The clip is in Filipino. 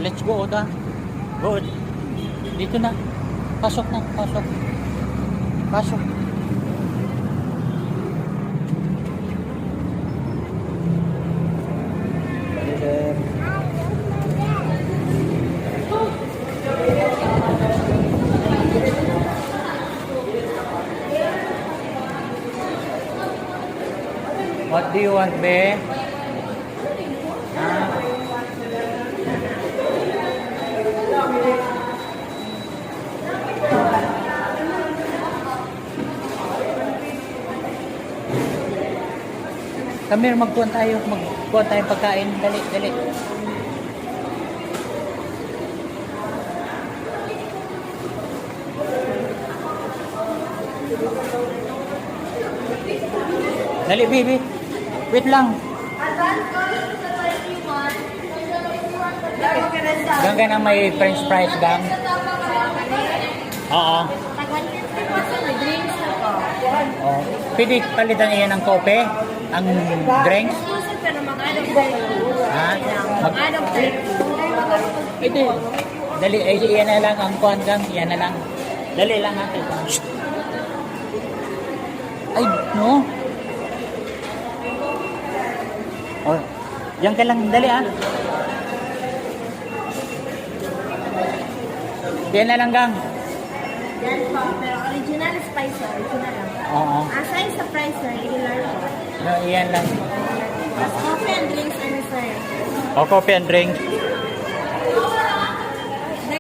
let's go, Oda. Go. Dito na. Pasok na, pasok. Pasok. What do you want, be? Ah. Kami magkuhan tayo pagkain. Dali, dali. Dali, baby. Wait lang. Gang ka na may french fries, gang. Oo. Oh. Pwede palitan iyan ng kope? Ang drinks? Ha? Ito. Dali, iyan na lang ang kuhan, gang. Iyan na lang. Dali lang natin. Ay, no. Oh, yan ka lang, dali ah. Yan na lang, gang. Yan po, pero original spice, original lang. Oo. Aside sa price, sir, regular po. No, yan lang. Mas coffee and drinks, ano, sir? O, coffee and drink.